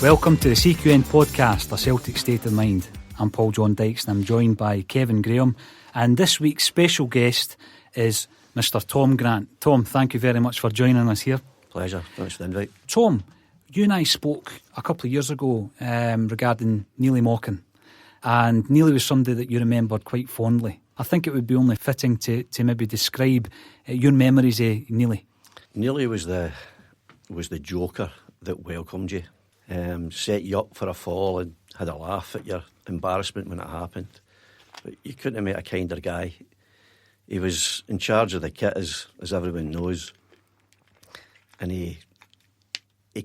Welcome to the CQN podcast, A Celtic State of Mind. I'm Paul John Dykes and I'm joined by Kevin Graham, and this week's special guest is Mr. Tom Grant. Tom, thank you very much for joining us here. Pleasure, thanks for the invite. Tom, you and I spoke a couple of years ago regarding Neely Mochan, and Neely was somebody that you remembered quite fondly. I think it would be only fitting to maybe describe your memories of Neely. Neely was the joker that welcomed you. Set you up for a fall and had a laugh at your embarrassment when it happened. But you couldn't have met a kinder guy. He was in charge of the kit, as everyone knows. And he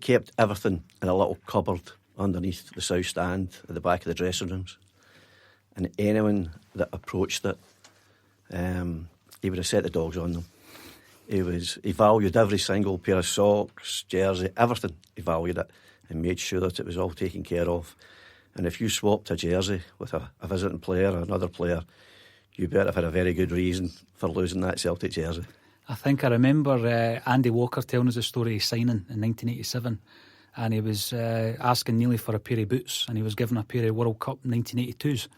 kept everything in a little cupboard underneath the south stand at the back of the dressing rooms. And anyone that approached it, he would have set the dogs on them. He valued every single pair of socks, jersey, everything. He valued it and made sure that it was all taken care of. And if you swapped a jersey with a visiting player or another player, you better have had a very good reason for losing that Celtic jersey. I think I remember Andy Walker telling us a story of signing in 1987, and he was asking Neely for a pair of boots, and he was given a pair of World Cup 1982s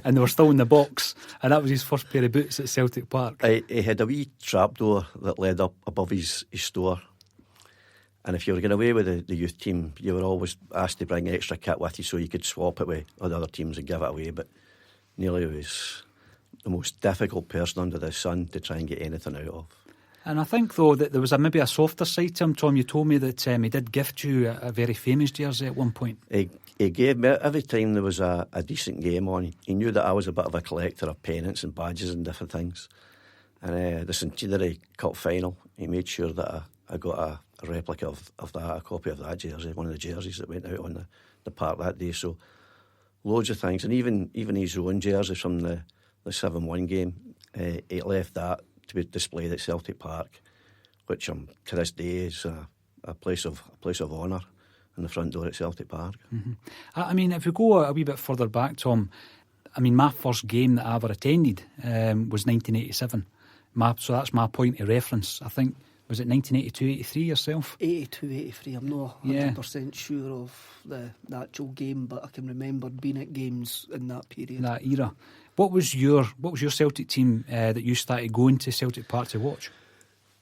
and they were still in the box, and that was his first pair of boots at Celtic Park. He had a wee trapdoor that led up above his store. And if you were going away with the youth team, you were always asked to bring extra kit with you so you could swap it with other teams and give it away. But Neely was the most difficult person under the sun to try and get anything out of. And I think, though, that there was maybe a softer side to him. Tom, you told me that he did gift you a very famous jersey at one point. He gave me, every time there was a decent game on, he knew that I was a bit of a collector of pennants and badges and different things. And the Centenary Cup final, he made sure that I got a replica of that, a copy of that jersey, one of the jerseys that went out on the park that day. So loads of things, and even his own jersey from the 7-1 game, he left that to be displayed at Celtic Park, which to this day is a place of honour in the front door at Celtic Park. Mm-hmm. I mean, if we go a wee bit further back, Tom, I mean, my first game that I ever attended was 1987. So that's my point of reference. I think, was it 1982-83 yourself? 82-83, I'm not 100% sure of the actual game, but I can remember being at games in that period. That era. What was your Celtic team that you started going to Celtic Park to watch?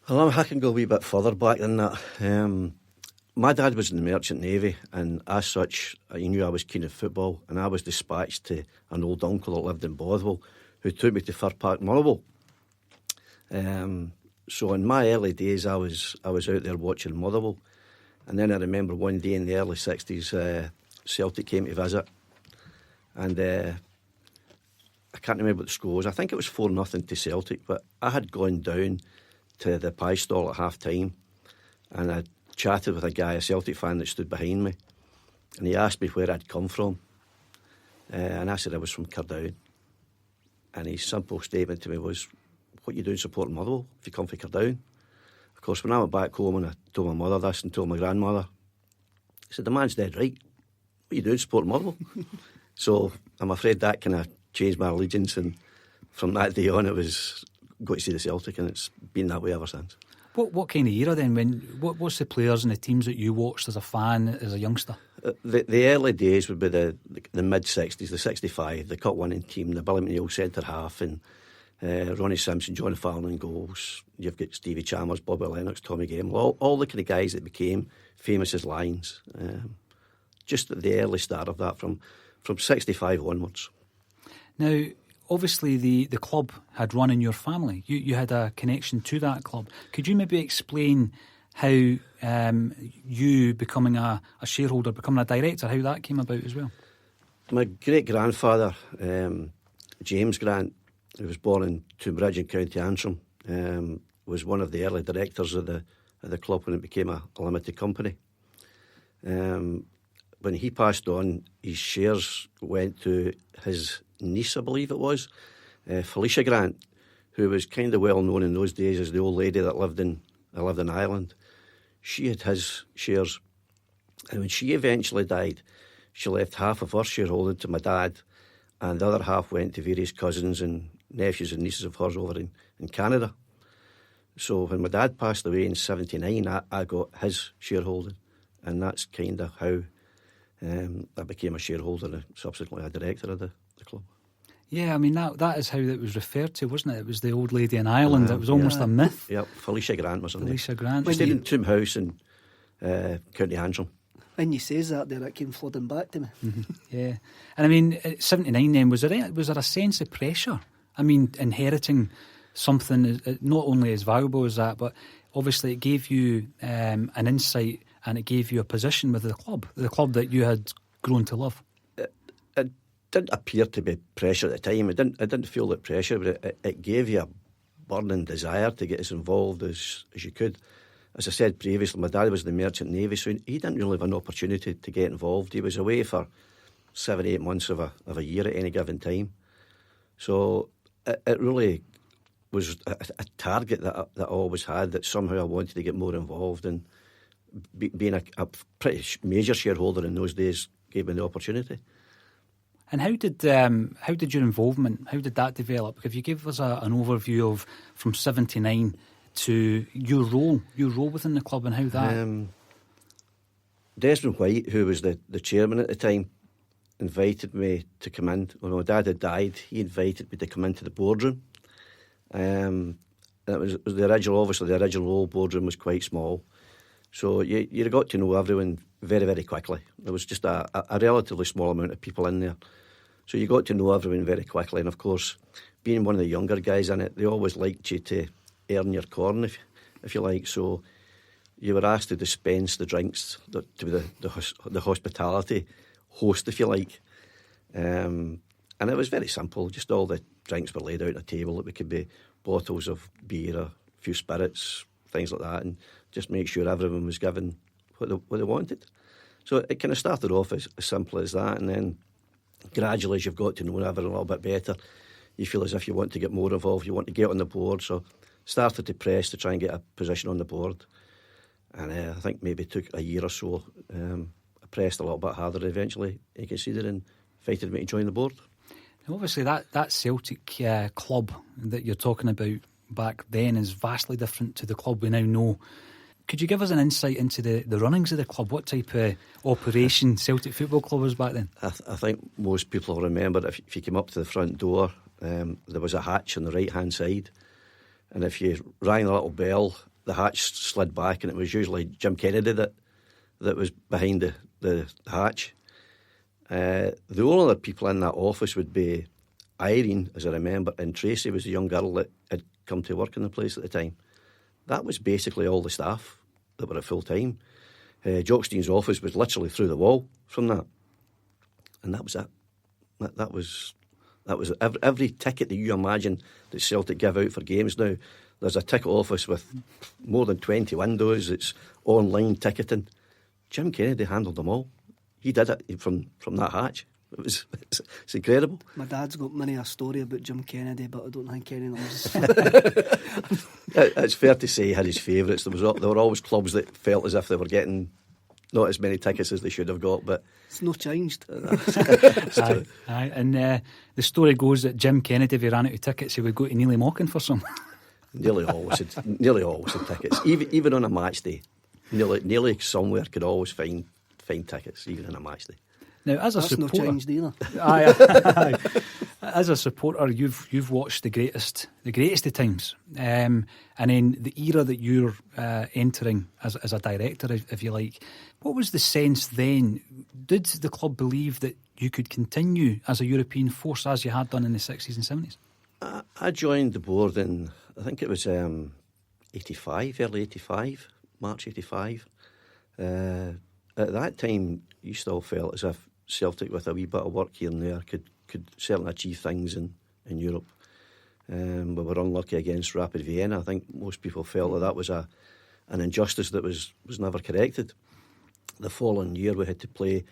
Well, I can go a wee bit further back than that. My dad was in the Merchant Navy, and as such, he knew I was keen on football, and I was dispatched to an old uncle that lived in Bothwell, who took me to Fir Park, Motherwell. So in my early days, I was out there watching Motherwell, and then I remember one day in the early 60s, Celtic came to visit, and I can't remember what the score was. I think it was 4-0 to Celtic, but I had gone down to the pie stall at half time, and I chatted with a guy, a Celtic fan that stood behind me, and he asked me where I'd come from, and I said I was from Cardown, and his simple statement to me was, "What you doing supporting Motherwell if you come from Cardown?" Of course, when I went back home and I told my mother this and told my grandmother, I said, "The man's dead right. What you doing supporting Motherwell?" So I'm afraid that kind of changed my allegiance, and from that day on it was go to see the Celtic, and it's been that way ever since. What kind of era then? What's the players and the teams that you watched as a fan, as a youngster? The early days would be the mid-60s, the 65, the cup-winning team, the Billy McNeill centre-half, and Ronnie Simpson, John Fallon in goals. You've got Stevie Chalmers, Bobby Lennox, Tommy Gamble, all the kind of guys that became famous as Lions. Just at the early start of that, from 65 onwards. Now, obviously the club had run in your family. You had a connection to that club. Could you maybe explain how you becoming a shareholder, becoming a director, how that came about as well? My great-grandfather, James Grant, who was born in Toonbridge in County Antrim, was one of the early directors of the club when it became a limited company. when he passed on, his shares went to his niece, I believe it was, Felicia Grant, who was kind of well known in those days as the old lady that lived in Ireland. She had his shares, and when she eventually died, she left half of her shareholding to my dad, and the other half went to various cousins and nephews and nieces of hers over in Canada. So when my dad passed away in 1979, I got his shareholding, and that's kind of how I became a shareholder and subsequently a director of the club. Yeah, I mean, that is how it was referred to, wasn't it? It was the old lady in Ireland. It was almost a myth. Yep, Felicia Grant was her name. Felicia Grant. She stayed in Toom House in County Antrim. When you says that there, it came flooding back to me. Yeah. And I mean, at 79 then, was there a sense of pressure? I mean, inheriting something not only as valuable as that, but obviously it gave you an insight and it gave you a position with the club that you had grown to love. It didn't appear to be pressure at the time. I didn't feel that pressure, but it gave you a burning desire to get as involved as you could. As I said previously, my dad was in the Merchant Navy, so he didn't really have an opportunity to get involved. He was away for 7-8 months of a year at any given time. So it really was a target that I always had, that somehow I wanted to get more involved, and being a pretty major shareholder in those days gave me the opportunity. And how did your involvement, how did that develop? If you give us an overview of from 79 to your role within the club and how that... Desmond White, who was the chairman at the time, invited me to come in. When my dad had died, he invited me to come into the boardroom. And it was the original, obviously the original old boardroom was quite small. So you got to know everyone very, very quickly. There was just a relatively small amount of people in there. So you got to know everyone very quickly. And of course, being one of the younger guys in it, they always liked you to earn your corn, if you like. So you were asked to dispense the drinks, to be the hospitality host, if you like. And it was very simple. Just all the drinks were laid out on a table. It could be bottles of beer, a few spirits, things like that, and just make sure everyone was given what they wanted. So it kind of started off as simple as that, and then gradually, as you've got to know everyone a little bit better, you feel as if you want to get more involved, you want to get on the board. So started to press to try and get a position on the board, and I think maybe it took a year or so. I pressed a little bit harder. Eventually he conceded and invited me to join the board. Now obviously that Celtic club that you're talking about back then is vastly different to the club we now know. Could you give us an insight into the runnings of the club? What type of operation Celtic Football Club was back then? I think most people will remember if you came up to the front door, there was a hatch on the right hand side, and if you rang the little bell, the hatch slid back, and it was usually Jim Kennedy that was behind the hatch. The only other people in that office would be Irene, as I remember, and Tracy was the young girl that had come to work in the place at the time. That was basically all the staff that were at full time. Jockstein's office was literally through the wall from that, and that was it. That was every ticket that you imagine that Celtic give out for games now. There's a ticket office with more than 20 windows. It's online ticketing. Jim Kennedy handled them all. He did it from that hatch. It's incredible. My dad's got many a story about Jim Kennedy, but I don't think any of them It's fair to say he had his favourites. There were always clubs that felt as if they were getting not as many tickets as they should have got, but it's not changed. Aye. And the story goes that Jim Kennedy, if he ran out of tickets, he would go to Neely Mockin for some. Nearly always had tickets, even on a match day. Nearly somewhere could always find tickets, even on a match day. Now, as a That's supporter, not changed either. Aye. As a supporter, you've watched the greatest of times, and then the era that you're entering as a director, if you like. What was the sense then? Did the club believe that you could continue as a European force as you had done in the 60s and 70s? I joined the board in, I think it was 85, early 85, March 85. At that time, you still felt as if Celtic, with a wee bit of work here and there, could certainly achieve things in Europe. We were unlucky against Rapid Vienna. I think most people felt that was an injustice that was never corrected. The following year we had to play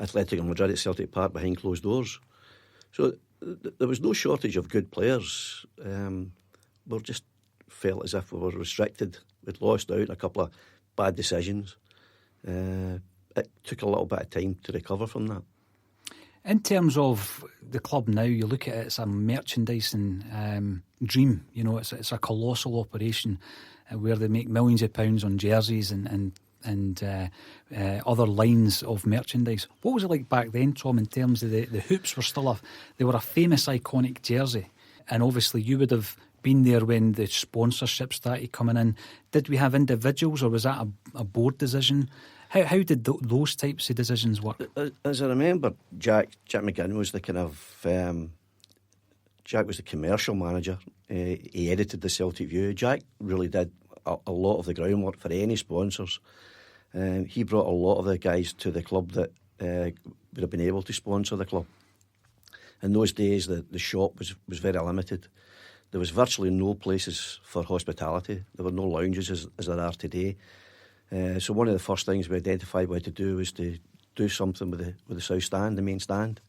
Atletico Madrid at Celtic Park behind closed doors. So there was no shortage of good players. We just felt as if we were restricted. We'd lost out on a couple of bad decisions. It took a little bit of time to recover from that. In terms of the club now, you look at it, it's a merchandising dream. You know, it's a colossal operation where they make millions of pounds on jerseys and other lines of merchandise. What was it like back then, Tom, in terms of the hoops were still they were a famous, iconic jersey, and obviously you would have been there when the sponsorship started coming in. Did we have individuals, or was that a board decision? How did those types of decisions work? As I remember, Jack McGinn was the kind of Jack was the commercial manager. He edited the Celtic View. Jack really did a lot of the groundwork for any sponsors. He brought a lot of the guys to the club that would have been able to sponsor the club. In those days, the shop was very limited. There was virtually no places for hospitality. There were no lounges as there are today. So one of the first things we identified we had to do was to do something with the south stand, the main stand.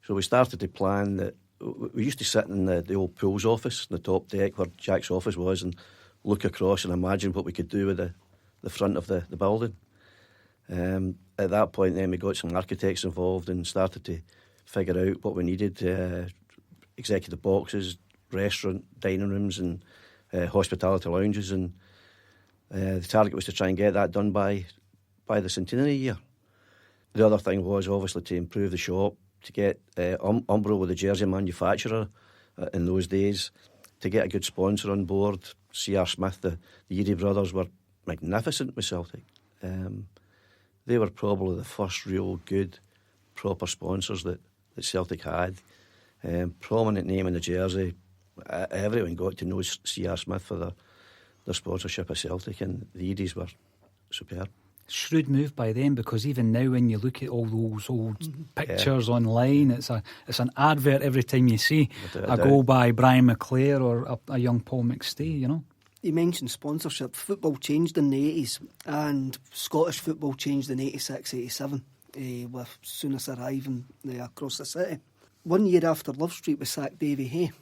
So we started to plan that. We used to sit in the old pool's office, in the top deck where Jack's office was, and look across and imagine what we could do with the front of the building. At that point then we got some architects involved and started to figure out what we needed. Executive boxes, restaurant, dining rooms and hospitality lounges, and the target was to try and get that done by the centenary year. The other thing was obviously to improve the shop, to get Umbro with the jersey manufacturer in those days, to get a good sponsor on board. C.R. Smith, the Eadie brothers were magnificent with Celtic. They were probably the first real good, proper sponsors that Celtic had. Prominent name in the jersey. Everyone got to know C.R. Smith for their sponsorship of Celtic, and the Eadies were superb. Shrewd move by them, because even now when you look at all those old pictures online, it's an advert every time you see a goal by Brian McClare or a young Paul McStay, you know. You mentioned sponsorship. Football changed in the 80s, and Scottish football changed in 86, 87 with Souness arriving across the city. 1 year after Love Street, we sacked Davy Hay.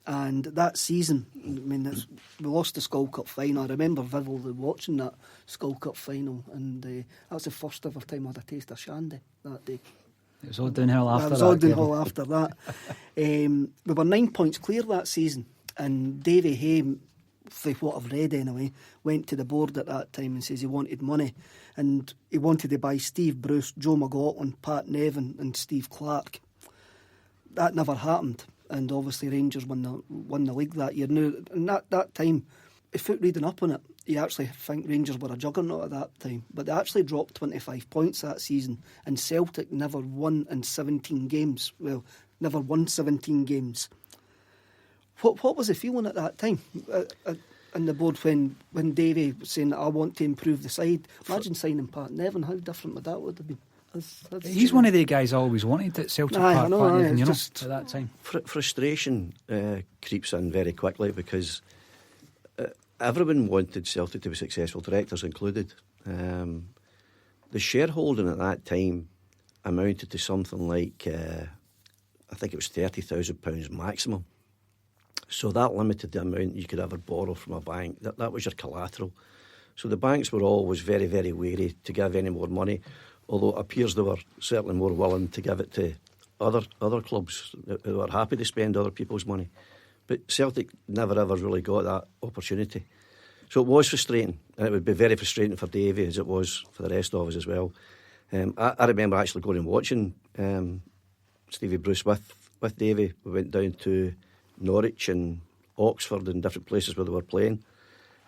And that season, I mean, we lost the Skull Cup final. I remember vividly watching that Skull Cup final, and that was the first ever time I had a taste of shandy that day. It was all downhill after that. It was all downhill after that. We were 9 points clear that season, and Davy Hay, for what I've read anyway, went to the board at that time and says he wanted money, and he wanted to buy Steve Bruce, Joe McLaughlin, Pat Nevin and Steve Clark. That never happened. And obviously Rangers won the league that year. Now, and that time, if you're reading up on it, you actually think Rangers were a juggernaut at that time. But they actually dropped 25 points that season, and Celtic never won in 17 games. Well, never won 17 games. What was the feeling at that time in the board when Davy was saying, I want to improve the side? Imagine signing Pat Nevin. How different would that have been? He's one of the guys I always wanted at Celtic Park, you know, at that time. Frustration creeps in very quickly, because everyone wanted Celtic to be successful, directors included. The shareholding at that time amounted to something like, I think it was £30,000 maximum. So that limited the amount you could ever borrow from a bank. That was your collateral. So the banks were always very, very wary to give any more money, although it appears they were certainly more willing to give it to other clubs who were happy to spend other people's money. But Celtic never ever really got that opportunity. So it was frustrating, and it would be very frustrating for Davy as it was for the rest of us as well. I remember actually going and watching Stevie Bruce with Davy. We went down to Norwich and Oxford and different places where they were playing.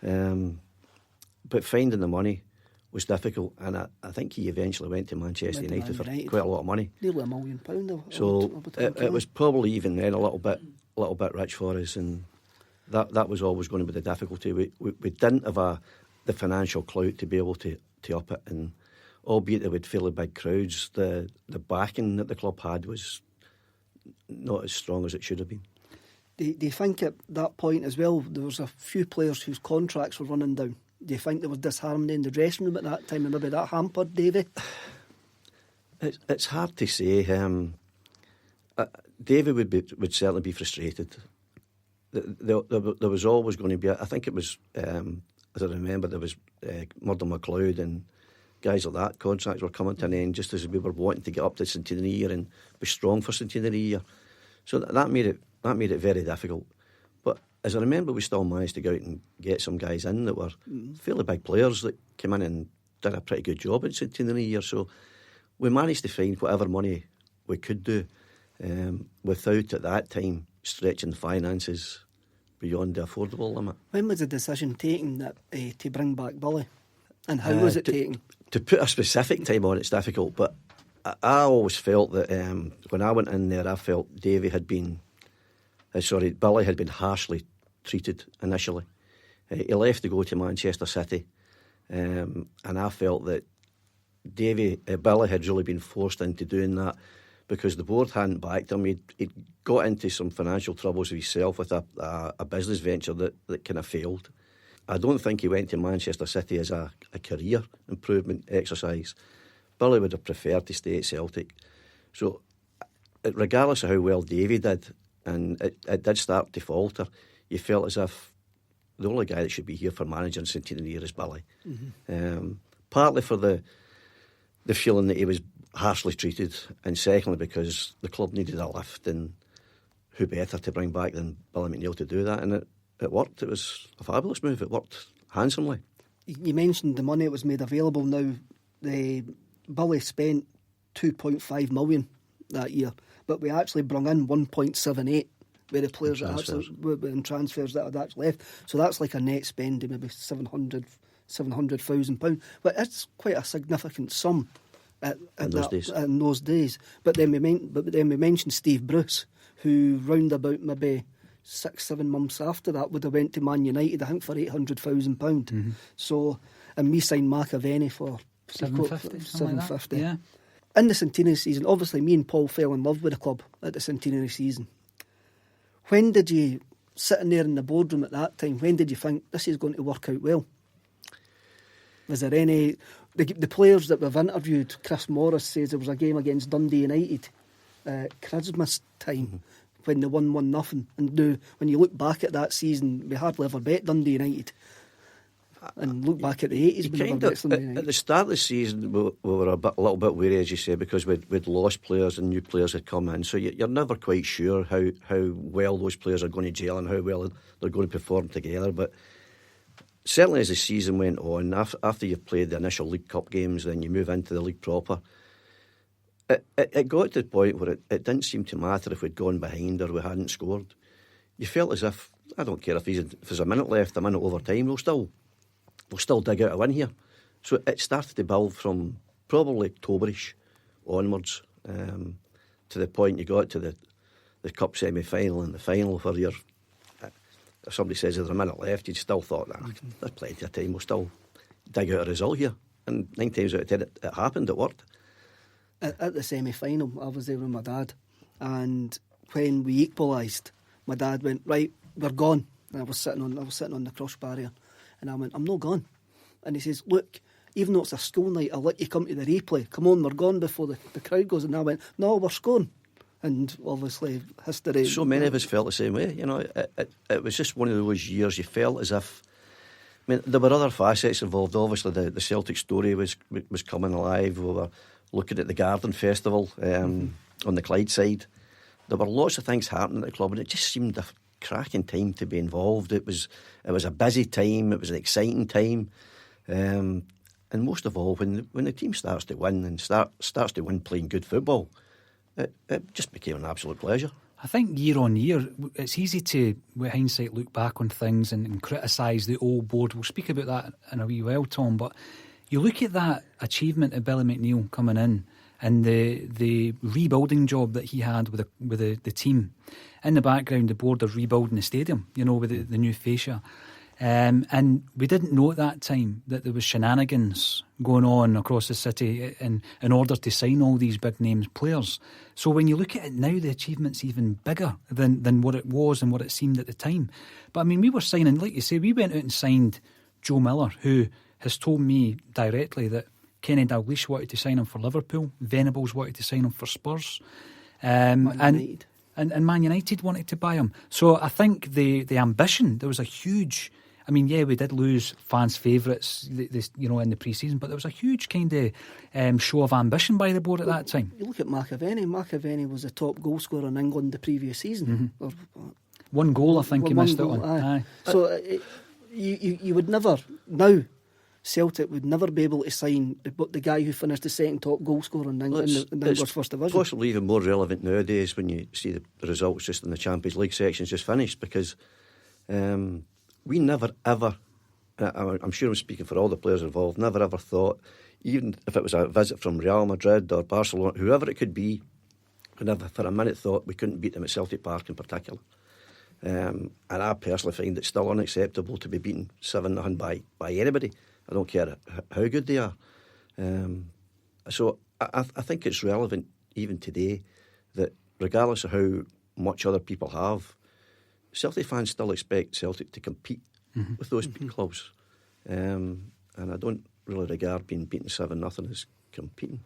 But finding the money was difficult, and I think he eventually went to Manchester United for quite a lot of money. Nearly £1 million. So it was probably even then a little bit rich for us, and that was always going to be the difficulty. We didn't have the financial clout to be able to up it, and albeit they would fairly big crowds, the backing that the club had was not as strong as it should have been. Do you think at that point as well there was a few players whose contracts were running down? Do you think there was disharmony in the dressing room at that time, and maybe that hampered Davy? It's hard to say. David would certainly be frustrated. There was always going to be, I think it was, as I remember, there was Murdo MacLeod and guys like that. Contracts were coming to an end just as we were wanting to get up to centenary year and be strong for centenary year. So that made it very difficult. But as I remember, we still managed to go out and get some guys in that were fairly big players that came in and did a pretty good job at centenary year. So we managed to find whatever money we could do without at that time stretching finances beyond the affordable limit. When was the decision taken that to bring back Billy? And how was it taken? To put a specific time on it's difficult, but I always felt that when I went in there, I felt Billy had been harshly treated initially. He left to go to Manchester City, and I felt that Billy had really been forced into doing that because the board hadn't backed him. He'd got into some financial troubles himself with a business venture that kind of failed. I don't think he went to Manchester City as a career improvement exercise. Billy would have preferred to stay at Celtic. So, regardless of how well Davy did, and it did start to falter, you felt as if the only guy that should be here for managing centenary year is Billy. Mm-hmm. Partly for the feeling that he was harshly treated, and secondly because the club needed a lift, and who better to bring back than Billy McNeill to do that, and it worked. It was a fabulous move. It worked handsomely. You mentioned the money that was made available. Now, Billy spent 2.5 million that year, but we actually brought in 1.78 with the players in transfers that had actually left. So that's like a net spend of maybe £700,000. But it's quite a significant sum in those days. But then we mentioned Steve Bruce, who round about maybe 6-7 months after that would have went to Man United, I think, for £800,000. Mm-hmm. So, and we signed McAvenny for £750. Like yeah. In the centenary season, obviously me and Paul fell in love with the club at the centenary season. When did you, sitting there in the boardroom at that time, when did you think this is going to work out well? Was there any... The players that we've interviewed, Chris Morris says there was a game against Dundee United Christmas time when they won 1-0. And when you look back at that season, we hardly ever bet Dundee United. And look back at the 80s. At the start of the season, we were a little bit wary, as you say, because we'd lost players and new players had come in. So you're never quite sure how well those players are going to gel and how well they're going to perform together. But certainly as the season went on, after you've played the initial League Cup games, then you move into the league proper. It got to the point where it didn't seem to matter if we'd gone behind or we hadn't scored. You felt as if, I don't care if there's a minute left, a minute overtime, we'll still dig out a win here. So it started to build from probably Octoberish onwards to the point you got to the cup semi-final and the final where if somebody says there's a minute left, you still thought, there's plenty of time, we'll still dig out a result here. And 9 times out of 10 it happened, it worked. At the semi-final, I was there with my dad, and when we equalised, my dad went, right, we're gone. And I was sitting on the cross barrier, and I went, I'm not gone. And he says, look, even though it's a school night, I'll let you come to the replay. Come on, we're gone before the crowd goes. And I went, no, we're scoring. And obviously history... So many of us felt the same way. You know, it was just one of those years you felt as if... I mean, there were other facets involved. Obviously, the Celtic story was coming alive. We were looking at the Garden Festival on the Clyde side. There were lots of things happening at the club, and it just seemed a cracking time to be involved. It was a busy time. It was an exciting time. And most of all, when the team starts to win and starts to win playing good football, it just became an absolute pleasure. I think year on year, it's easy to, with hindsight, look back on things and criticise the old board. We'll speak about that in a wee while, Tom, but you look at that achievement of Billy McNeill coming in and the rebuilding job that he had with the team. In the background, the board are rebuilding the stadium, with the new fascia. And we didn't know at that time that there was shenanigans going on across the city in order to sign all these big names players. So when you look at it now, the achievement's even bigger than what it was and what it seemed at the time. But I mean, we were signing, like you say, we went out and signed Joe Miller, who has told me directly that Kenny Dalglish wanted to sign him for Liverpool. Venables wanted to sign him for Spurs. Man United. And Man United wanted to buy him. So I think the ambition, there was a huge... I mean, yeah, we did lose fans' favourites, in the pre-season, but there was a huge kind of show of ambition by the board at that time. You look at McAvenny. McAvenny was the top goal scorer in England the previous season. One goal, I think he missed out on. Aye. So you would never now. Celtic would never be able to sign the guy who finished the second top goal scorer in English First Division. Possibly even more relevant nowadays when you see the results just in the Champions League sections just finished, because we never ever, I'm sure I'm speaking for all the players involved, never ever thought, even if it was a visit from Real Madrid or Barcelona, whoever it could be, we never for a minute thought we couldn't beat them at Celtic Park in particular. And I personally find it still unacceptable to be beaten 7-0 by anybody. I don't care how good they are. So I think it's relevant even today that regardless of how much other people have, Celtic fans still expect Celtic to compete with those big clubs. And I don't really regard being beaten 7-0 as competing.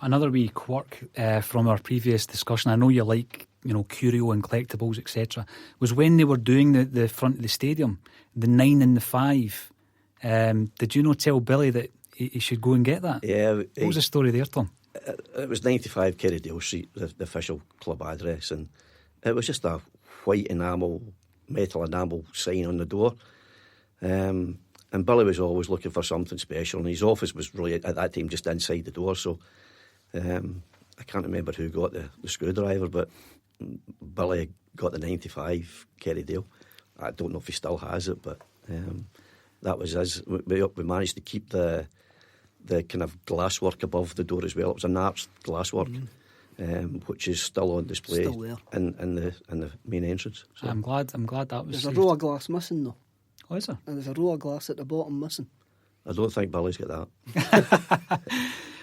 Another wee quirk from our previous discussion, I know you like, curio and collectibles, etc., was when they were doing the front of the stadium, the 9 and the 5. Did you tell Billy that he should go and get that? Yeah. What was the story there, Tom? It was 95 Kerrydale Street, the official club address, and it was just a white metal enamel sign on the door. And Billy was always looking for something special, and his office was really at that time just inside the door. So I can't remember who got the screwdriver, but Billy got the 95 Kerrydale. I don't know if he still has it, but that was us. We managed to keep the kind of glasswork above the door as well. It was an arched glasswork, which is still on display Still there. in the main entrance. So I'm glad that was. There's a row of glass missing though. Oh, is there? And there's a row of glass at the bottom missing. I don't think Billy's got that.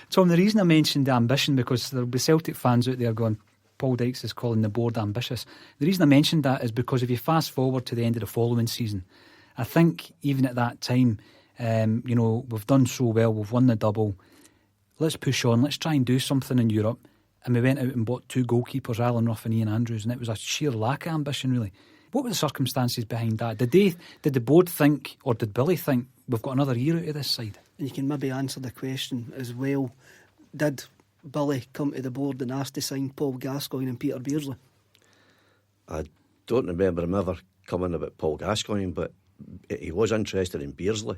Tom, the reason I mentioned the ambition, because there'll be Celtic fans out there going, Paul Dykes is calling the board ambitious. The reason I mentioned that is because if you fast forward to the end of the following season, I think even at that time, we've done so well, we've won the double, let's push on, let's try and do something in Europe. And we went out and bought 2 goalkeepers, Alan Ruff and Ian Andrews, and it was a sheer lack of ambition, really. What were the circumstances behind that? Did the board think, or did Billy think, we've got another year out of this side? And you can maybe answer the question as well. Did Billy come to the board and ask to sign Paul Gascoigne and Peter Beardsley? I don't remember him ever coming about Paul Gascoigne, but he was interested in Beardsley.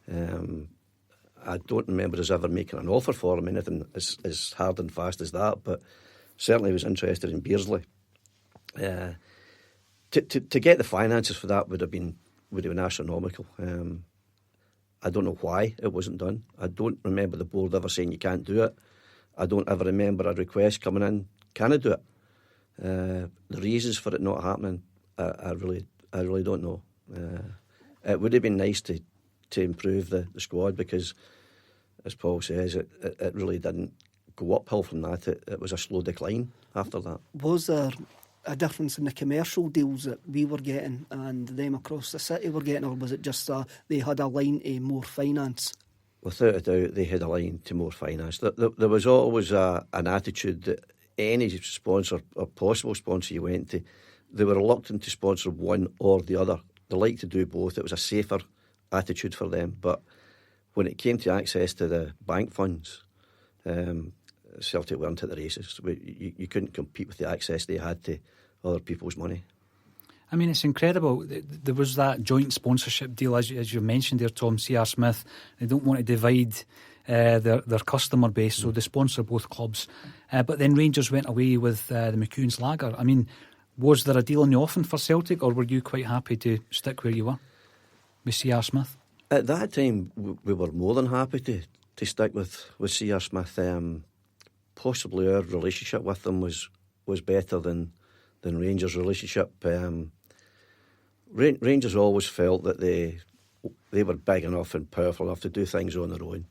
I don't remember us ever making an offer for him, anything as hard and fast as that, but certainly he was interested in Beardsley. To get the finances for that would have been astronomical. I don't know why it wasn't done. I don't remember the board ever saying you can't do it. I don't ever remember a request coming in, can I do it? The reasons for it not happening, I really don't know. It would have been nice to improve the squad, because, as Paul says, it really didn't go uphill from that. It was a slow decline after that. Was there a difference in the commercial deals that we were getting and them across the city were getting, or was it just they had a line to more finance? Without a doubt, they had a line to more finance. There was always an attitude that any sponsor or possible sponsor you went to, they were reluctant to sponsor one or the other. They liked to do both. It was a safer attitude for them. But when it came to access to the bank funds, Celtic weren't at the races. You couldn't compete with the access they had to other people's money. I mean, it's incredible. There was that joint sponsorship deal, as you mentioned there, Tom. C.R. Smith, they don't want to divide their customer base, so they sponsor both clubs. But then Rangers went away with the McCoon's Lager. I mean, was there a deal in the offing for Celtic, or were you quite happy to stick where you were with C.R. Smith? At that time, we were more than happy to stick with C.R. Smith. Possibly our relationship with them was better than Rangers' relationship. Rangers always felt that they were big enough and powerful enough to do things on their own.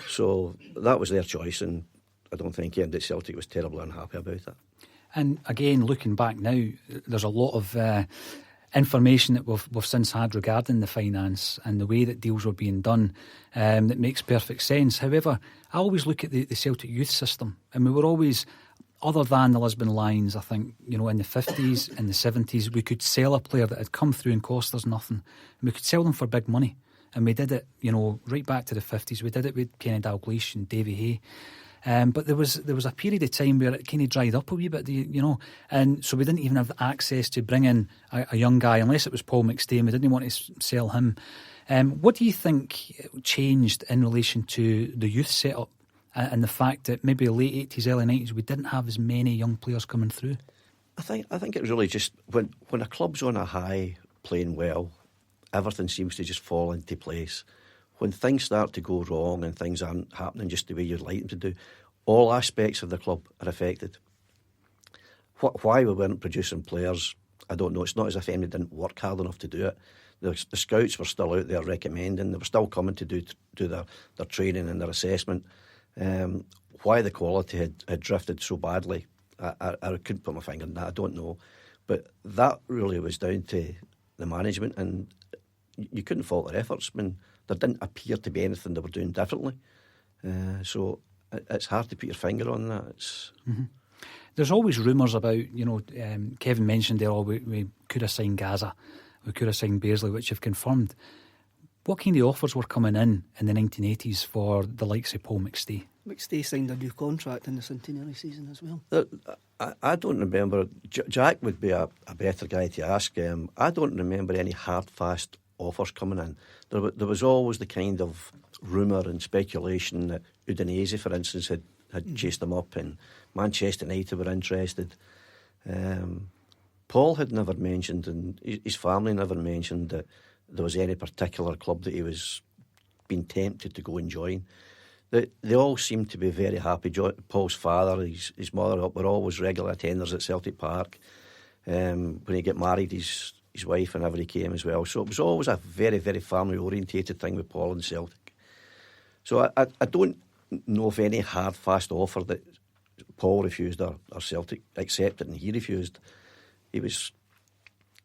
So that was their choice, and I don't think anybody at Celtic was terribly unhappy about it. And again, looking back now, there's a lot of information that we've since had regarding the finance and the way that deals were being done, that makes perfect sense. However, I always look at the Celtic youth system, and we were always, other than the Lisbon Lions, I think, in the 50s and the 70s, we could sell a player that had come through and cost us nothing, and we could sell them for big money. And we did it, right back to the 50s. We did it with Kenny Dalglish and Davy Hay. But there was a period of time where it kind of dried up a wee bit, and so we didn't even have access to bring in a young guy unless it was Paul McStay. We didn't want to sell him. What do you think changed in relation to the youth setup and the fact that maybe late 80s, early 90s, we didn't have as many young players coming through? I think it was really just when a club's on a high, playing well, everything seems to just fall into place. When things start to go wrong and things aren't happening just the way you'd like them to do, all aspects of the club are affected. Why we weren't producing players, I don't know. It's not as if anyone didn't work hard enough to do it. The scouts were still out there recommending. They were still coming to do their training and their assessment. Why the quality had drifted so badly, I couldn't put my finger on that. I don't know. But that really was down to the management, and you couldn't fault their efforts. I mean, there didn't appear to be anything they were doing differently. So it's hard to put your finger on that. Mm-hmm. There's always rumours about, Kevin mentioned there, we could have signed Gaza, we could have signed Beardsley, which have confirmed. What kind of offers were coming in the 1980s for the likes of Paul McStay? McStay signed a new contract in the centenary season as well. I don't remember. Jack would be a better guy to ask. I don't remember any hard, fast offers coming in. There was always the kind of rumour and speculation that Udinese, for instance, had chased them up, and Manchester United were interested. Paul had never mentioned, and his family never mentioned, that there was any particular club that he was being tempted to go and join. They all seemed to be very happy. Paul's father, his mother were always regular attenders at Celtic Park. When he got married, his wife and everybody came as well. So it was always a very, very family-orientated thing with Paul and Celtic. So I don't know of any hard, fast offer that Paul refused or Celtic accepted and he refused. He was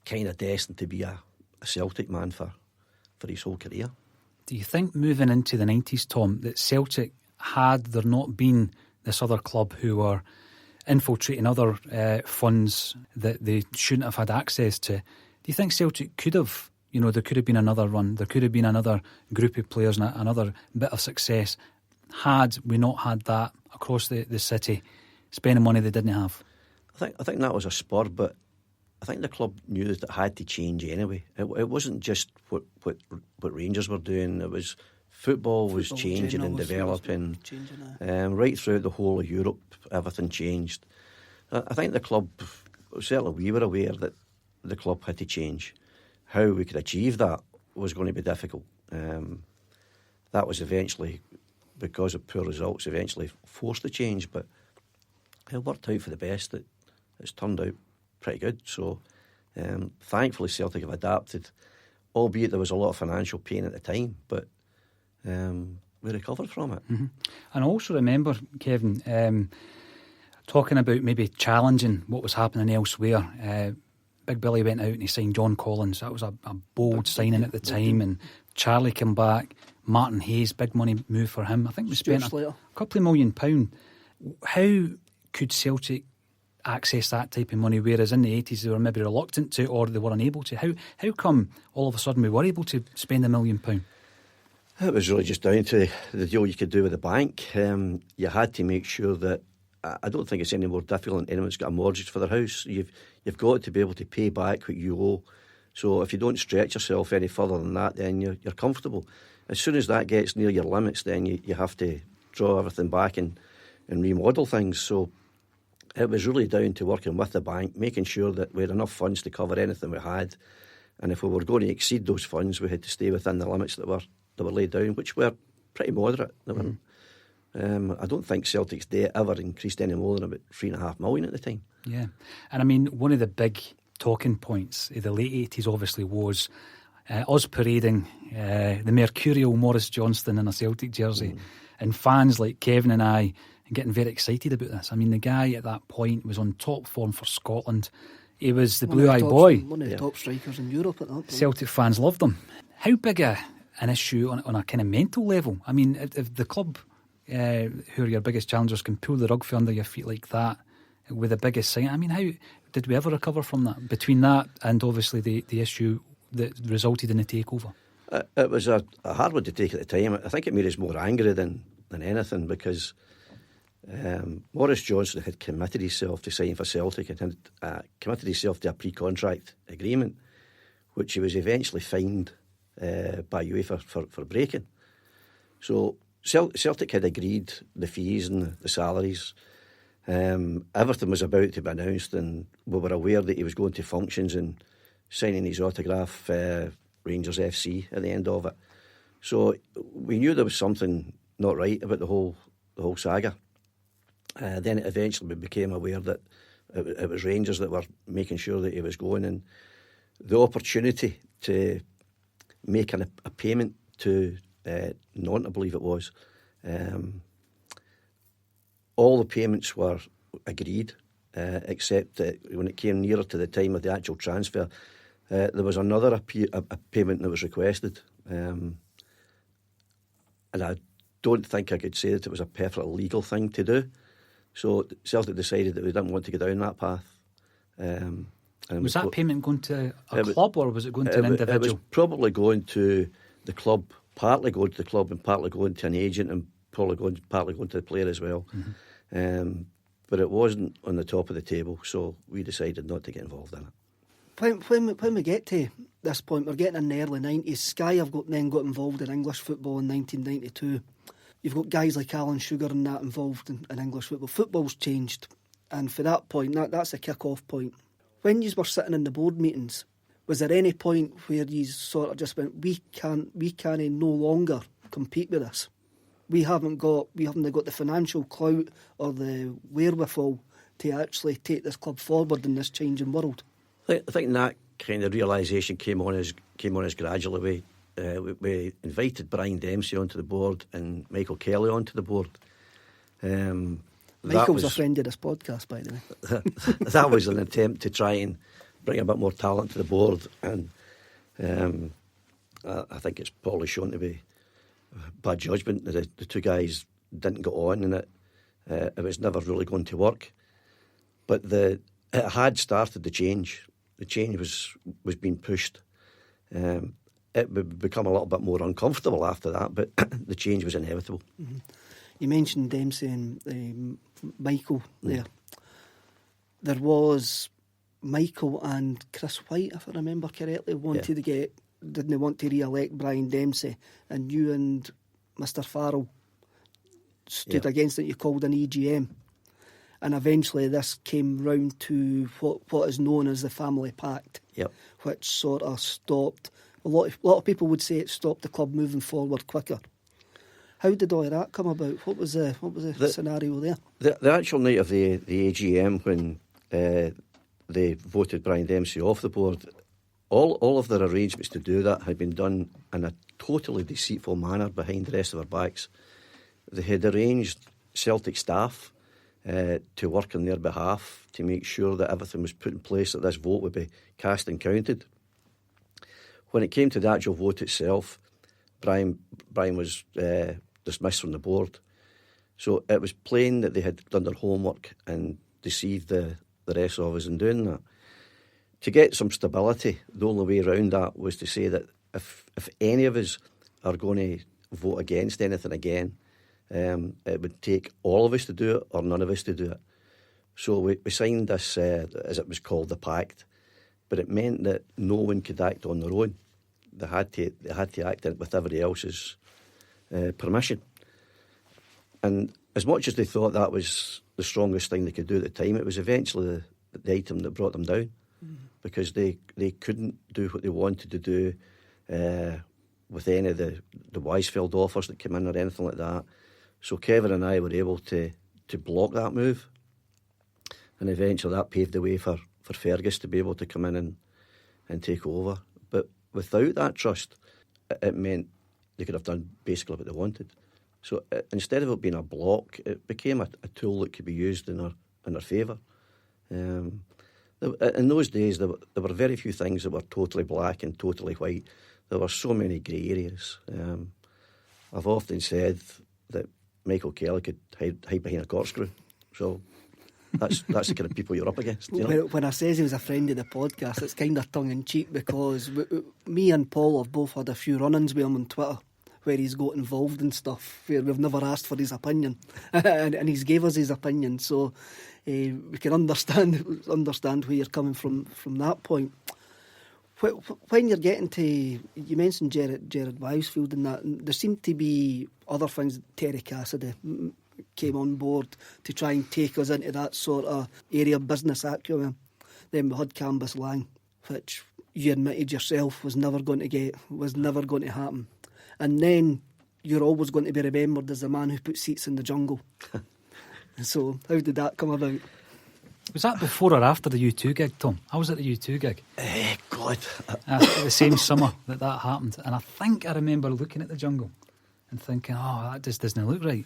kind of destined to be a Celtic man for his whole career. Do you think moving into the 90s, Tom, that Celtic, had there not been this other club who were infiltrating other funds that they shouldn't have had access to, do you think Celtic could have, there could have been another run, there could have been another group of players and another bit of success had we not had that across the city, spending money they didn't have? I think that was a spur, but I think the club knew that it had to change anyway. It wasn't just what Rangers were doing. It was football was changing and developing. Right throughout the whole of Europe, everything changed. I think the club, certainly we were aware that the club had to change. How we could achieve that was going to be difficult. That was eventually, because of poor results, eventually forced the change, but it worked out for the best. It's turned out pretty good. So thankfully Celtic have adapted, albeit there was a lot of financial pain at the time, but we recovered from it. Mm-hmm. And I also remember, Kevin, talking about maybe challenging what was happening elsewhere. Big Billy went out and he signed John Collins. That was a bold signing at the time, and Charlie came back. Martin Hayes, big money move for him. I think we spent a couple of £1 million. How could Celtic access that type of money, whereas in the 80s they were maybe reluctant to, or they were unable to? How come all of a sudden we were able to spend £1 million? It was really just down to the deal you could do with the bank. You had to make sure that, I don't think it's any more difficult than anyone's got a mortgage for their house. You've got to be able to pay back what you owe. So if you don't stretch yourself any further than that, then you're comfortable. As soon as that gets near your limits, then you have to draw everything back and remodel things. So it was really down to working with the bank, making sure that we had enough funds to cover anything we had. And if we were going to exceed those funds, we had to stay within the limits that were laid down, which were pretty moderate. I don't think Celtic's debt ever increased any more than about $3.5 million at the time. Yeah. And I mean, one of the big talking points in the late 80s obviously was us parading the mercurial Maurice Johnston in a Celtic jersey, and fans like Kevin and I getting very excited about this. I mean, the guy at that point was on top form for Scotland. He was the One of blue-eyed top- boy. One of the top strikers in Europe at that point. Celtic fans loved him. How big an issue on a kind of mental level? I mean, if the club, who are your biggest challengers, can pull the rug from under your feet like that with the biggest sign, I mean, how did we ever recover from that? Between that and obviously the issue that resulted in the takeover. It was a hard one to take at the time. I think it made us more angry than anything, because Maurice Johnson had committed himself to sign for Celtic and had committed himself to a pre-contract agreement, which he was eventually fined by UEFA for breaking. So Celtic had agreed the fees and the salaries. Everything was about to be announced, and we were aware that he was going to functions and signing his autograph, Rangers FC, at the end of it. So we knew there was something not right about the whole saga. Then eventually we became aware that it was Rangers that were making sure that he was going, and the opportunity to make a payment to Nantes, I believe it was. All the payments were agreed, except that when it came nearer to the time of the actual transfer, there was another a payment that was requested. And I don't think I could say that it was a perfectly legal thing to do. So Celtic decided that we didn't want to go down that path. And was that payment going to a club, or was it going to an individual? It was probably going to the club, partly going to the club and partly going to an agent, and partly going to the player as well. Mm-hmm. But it wasn't on the top of the table, so we decided not to get involved in it. When we get to this point, we're getting in the early 90s. Sky have then got involved in English football in 1992. You've got guys like Alan Sugar and that involved in English football. Football's changed, and for that point, that's a kick-off point. When you were sitting in the board meetings, was there any point where you sort of just went, we can't no longer compete with this? We haven't got the financial clout or the wherewithal to actually take this club forward in this changing world. I think that kind of realisation came on us gradually. We invited Brian Dempsey onto the board and Michael Kelly onto the board. Michael's a friend of this podcast, by the way. That was an attempt to try and bring a bit more talent to the board, and I think it's probably shown to be bad judgment that the two guys didn't get on, and it was never really going to work. But it had started the change. The change was being pushed. It would become a little bit more uncomfortable after that, but the change was inevitable. Mm-hmm. You mentioned Dempsey and Michael there. There was Michael and Chris White, if I remember correctly, didn't want to re-elect Brian Dempsey, and you and Mr. Farrell stood against it. You called an EGM, and eventually this came round to what is known as the Family Pact, which sort of stopped. A lot of people would say it stopped the club moving forward quicker. How did all of that come about? What was the scenario there? The actual night of the AGM, when they voted Brian Dempsey off the board, all of their arrangements to do that had been done in a totally deceitful manner behind the rest of our backs. They had arranged Celtic staff to work on their behalf to make sure that everything was put in place, that this vote would be cast and counted. When it came to the actual vote itself, Brian was dismissed from the board. So it was plain that they had done their homework and deceived the rest of us in doing that. To get some stability, the only way around that was to say that if any of us are going to vote against anything again, it would take all of us to do it or none of us to do it. So we signed this, as it was called, the Pact, but it meant that no one could act on their own. They had to act with everybody else's permission. And as much as they thought that was the strongest thing they could do at the time, it was eventually the item that brought them down, because they couldn't do what they wanted to do with any of the Weisfeld offers that came in or anything like that. So Kevin and I were able to block that move, and eventually that paved the way for Fergus to be able to come in and take over. But without that trust, it meant they could have done basically what they wanted. So instead of it being a block, it became a tool that could be used in our favour. In those days, there were very few things that were totally black and totally white. There were so many grey areas. I've often said that Michael Kelly could hide behind a corkscrew. So that's the kind of people you're up against. You know? When I says he was a friend of the podcast, it's kind of tongue-in-cheek because me and Paul have both had a few run-ins with him on Twitter where he's got involved in stuff where we've never asked for his opinion and he's gave us his opinion, so we can understand where you're coming from that point. When you're getting to, you mentioned Gerard Wisefield and that, and there seemed to be other things. Terry Cassidy came on board to try and take us into that sort of area of business acumen. Then we had Canvas Lang, which you admitted yourself was never going to happen. And then you're always going to be remembered as the man who put seats in the jungle. So how did that come about? Was that before or after the U2 gig, Tom? I was at the U2 gig. God. The same summer that happened. And I think I remember looking at the jungle and thinking, oh, that just doesn't look right.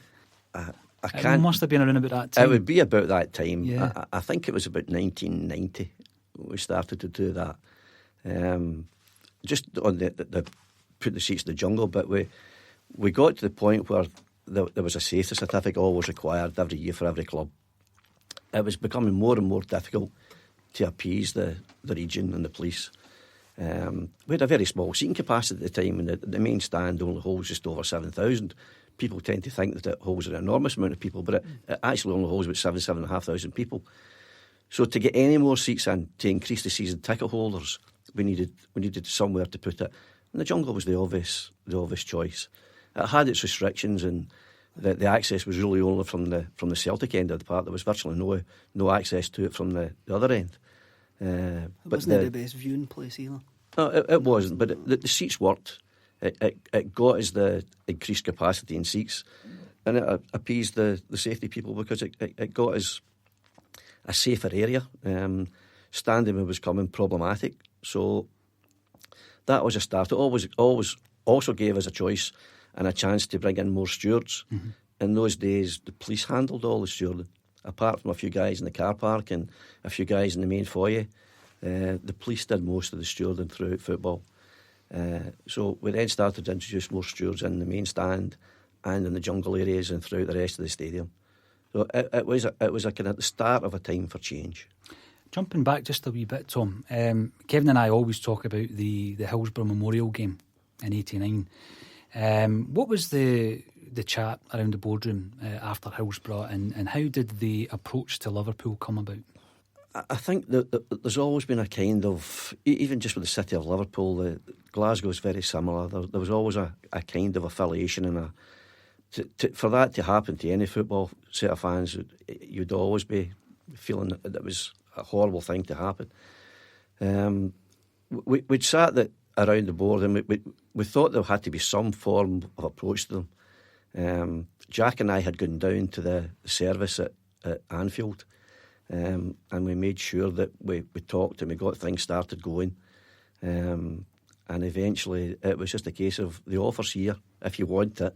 It must have been around about that time. It would be about that time. Yeah. I think it was about 1990 we started to do that. Just on the put the seats in the jungle, but we got to the point where there was a safety certificate always required every year for every club. It was becoming more and more difficult to appease the region and the police. We had a very small seating capacity at the time, and the main stand only holds just over 7,000. People tend to think that it holds an enormous amount of people, but it actually only holds about 7,500 people. So to get any more seats in, to increase the season ticket holders, we needed somewhere to put it. And the jungle was the obvious choice. It had its restrictions, and the access was really only from the Celtic end of the park. There was virtually no access to it from the other end. It wasn't the best viewing place either. No, it wasn't, but the seats worked. It got us the increased capacity in seats, and it appeased the safety people because it got us a safer area. Standing was becoming problematic, so that was a start. It always also gave us a choice and a chance to bring in more stewards. Mm-hmm. In those days, the police handled all the stewarding, apart from a few guys in the car park and a few guys in the main foyer. The police did most of the stewarding throughout football. So we then started to introduce more stewards in the main stand and in the jungle areas and throughout the rest of the stadium. So it was a kind of the start of a time for change. Jumping back just a wee bit, Tom, Kevin and I always talk about the Hillsborough Memorial game in '89. What was the chat around the boardroom after Hillsborough, and how did the approach to Liverpool come about? I think that there's always been a kind of, even just with the city of Liverpool, Glasgow is very similar. There was always a kind of affiliation, and for that to happen to any football set of fans, you'd always be feeling that it was a horrible thing to happen. We'd sat around the board, and we thought there had to be some form of approach to them. Jack and I had gone down to the service at Anfield, and we made sure that we talked and we got things started going. And eventually it was just a case of the offer's here. If you want it,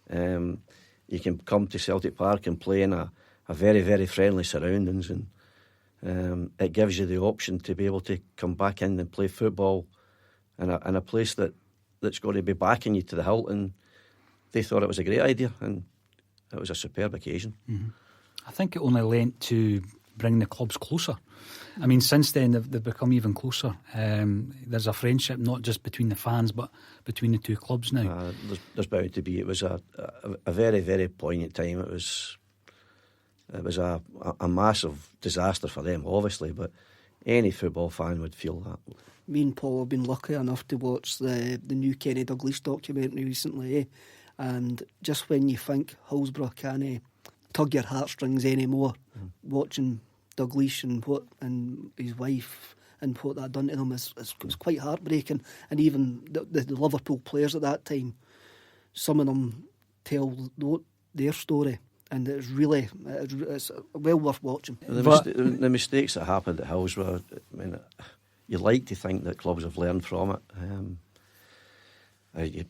you can come to Celtic Park and play in a very, very friendly surroundings, and it gives you the option to be able to come back in and play football in a place that's going to be backing you to the hilt. And they thought it was a great idea, and it was a superb occasion. Mm-hmm. I think it only lent to bring the clubs closer. I mean, since then they've become even closer. There's a friendship not just between the fans but between the two clubs now. There's bound to be. It was a very, very poignant time. It was a massive disaster for them, obviously, but any football fan would feel that. Me and Paul have been lucky enough to watch the new Kenny Dalglish documentary recently, and just when you think Hillsborough can't tug your heartstrings anymore, watching Dalglish and his wife and what that done to them was quite heartbreaking. And even the Liverpool players at that time, some of them tell their story, and it's well worth watching. The mistakes that happened at Hillsborough, I mean, you like to think that clubs have learned from it.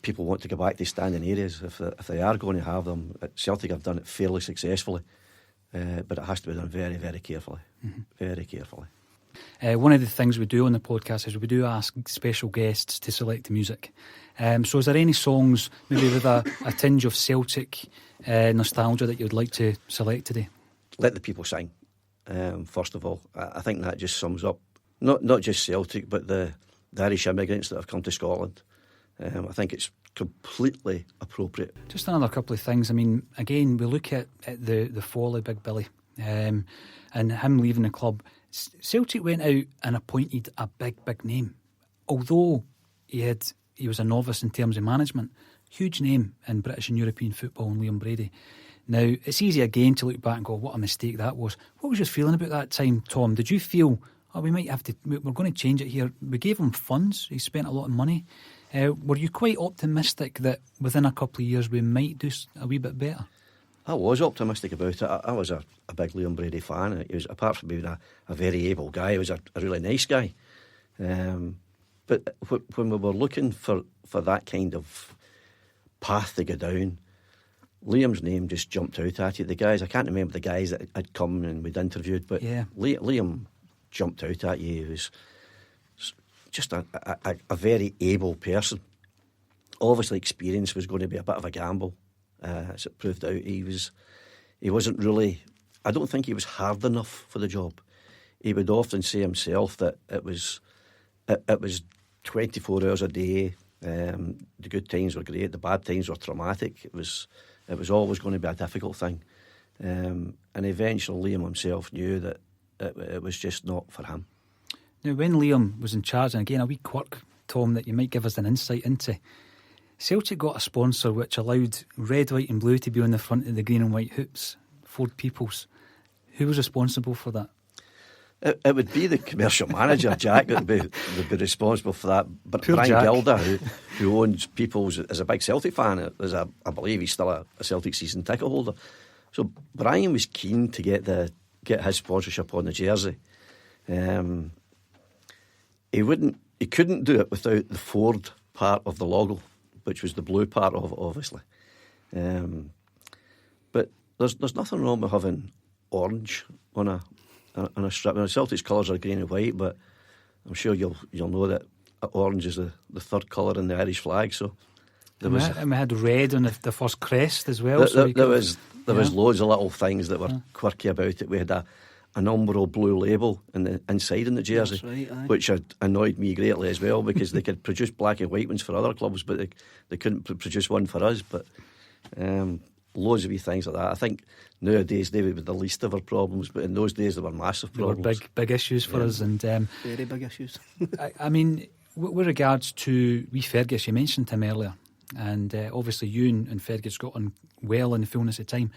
People want to go back to standing areas if they are going to have them. Celtic have done it fairly successfully, but it has to be done very, very carefully. Mm-hmm. Very carefully. One of the things we do on the podcast is we do ask special guests to select the music. So is there any songs, maybe with a tinge of Celtic nostalgia, that you'd like to select today? Let the People Sing, first of all. I think that just sums up not just Celtic, but the Irish immigrants that have come to Scotland. I think it's completely appropriate. Just another couple of things. I mean, again, we look at the fall of Big Billy and him leaving the club. Celtic went out and appointed a big name. Although he was a novice in terms of management, huge name in British and European football in Liam Brady. Now, it's easy again to look back and go, what a mistake that was. What was your feeling about that time, Tom? Did you feel, we're going to change it here? We gave him funds, he spent a lot of money. Were you quite optimistic that within a couple of years we might do a wee bit better? I was optimistic about it. I was a big Liam Brady fan. He was, apart from being a very able guy, he was a really nice guy. But when we were looking for that kind of path to go down, Liam's name just jumped out at you. The guys, I can't remember the guys that had come and we'd interviewed, but yeah. Liam jumped out at you. He was just a very able person. Obviously, experience was going to be a bit of a gamble, as it proved out. He wasn't really. I don't think he was hard enough for the job. He would often say himself that it was 24 hours a day. The good times were great, the bad times were traumatic. It was always going to be a difficult thing, and eventually Liam himself knew that it was just not for him. Now, when Liam was in charge, and again a wee quirk, Tom, that you might give us an insight into, Celtic got a sponsor which allowed red, white and blue to be on the front of the green and white hoops, Ford Peoples. Who was responsible for that? It would be the commercial manager, Jack, that would be responsible for that. But Poor Brian Jack. Gilder, who owns People's, is a big Celtic fan. I believe he's still a Celtic season ticket holder. So Brian was keen to get his sponsorship on the jersey. He couldn't do it without the Ford part of the logo, which was the blue part of it, obviously. But there's nothing wrong with having orange on a strip. Now, Celtic's colours are green and white, but I'm sure you'll know that orange is the third colour in the Irish flag. So we had red on the first crest as well. There was loads of little things that were quirky about it. We had an umbro blue label inside in the jersey, right, which annoyed me greatly as well, because they could produce black and white ones for other clubs, but they couldn't produce one for us. But loads of wee things like that. I think nowadays they would be the least of our problems, but in those days they were massive problems. They were big issues for us, and very big issues. I mean, with regards to wee Fergus, you mentioned him earlier, and obviously you and Fergus got on well in the fullness of time.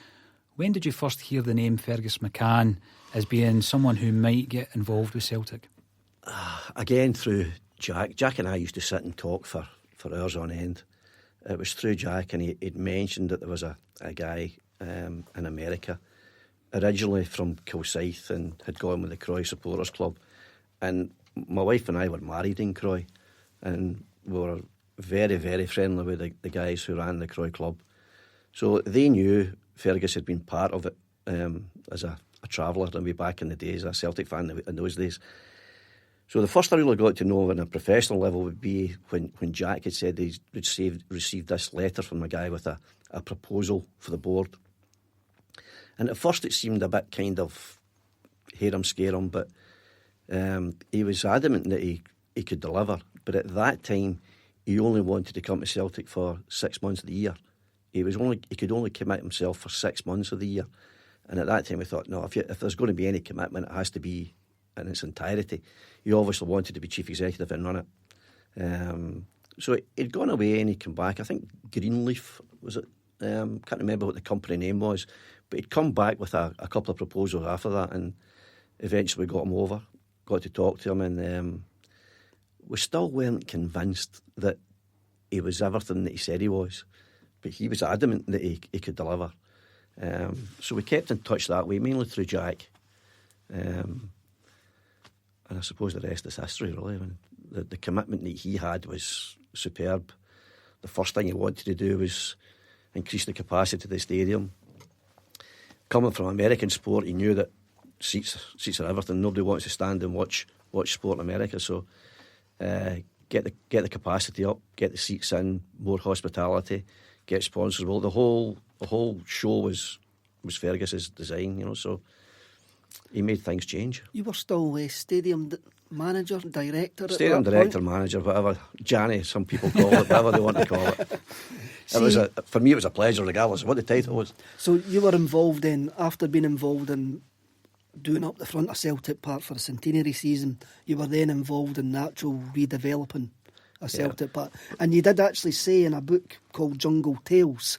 When did you first hear the name Fergus McCann as being someone who might get involved with Celtic? Again, through Jack. Jack and I used to sit and talk for hours on end. It was through Jack, and he'd mentioned that there was a guy in America, originally from Kilsyth, and had gone with the Croy Supporters Club. And my wife and I were married in Croy, and we were very, very friendly with the guys who ran the Croy Club. So they knew Fergus had been part of it as a traveller, and way back in the days, a Celtic fan in those days. So the first I really got to know on a professional level would be when Jack had said he'd received this letter from a guy with a proposal for the board. And at first it seemed a bit kind of hear him, scare him, but he was adamant that he could deliver. But at that time, he only wanted to come to Celtic for 6 months of the year. He could only commit himself for 6 months of the year. And at that time we thought, no, if there's going to be any commitment, it has to be in its entirety. He obviously wanted to be chief executive and run it. So he'd gone away and he'd come back. I think Greenleaf, was it? Can't remember what the company name was, but he'd come back with a couple of proposals after that, and eventually we got him over, got to talk to him, and we still weren't convinced that he was everything that he said he was, but he was adamant that he could deliver. So we kept in touch that way, mainly through Jack. And I suppose the rest is history, really. I mean, the commitment that he had was superb. The first thing he wanted to do was increase the capacity of the stadium. Coming from American sport, he knew that seats are everything. Nobody wants to stand and watch sport in America. So get the capacity up, get the seats in, more hospitality, get sponsors. Well, the whole show was Fergus's design, you know. So he made things change. You were still a stadium manager, director. Stadium at that director, point? manager, whatever. Janny, some people call it, whatever they want to call it. For me, it was a pleasure, regardless of what the title was. So you were involved in, after being involved in doing up the front of Celtic Park for the centenary season, you were then involved in the actual redeveloping of Celtic Park. And you did actually say in a book called Jungle Tales,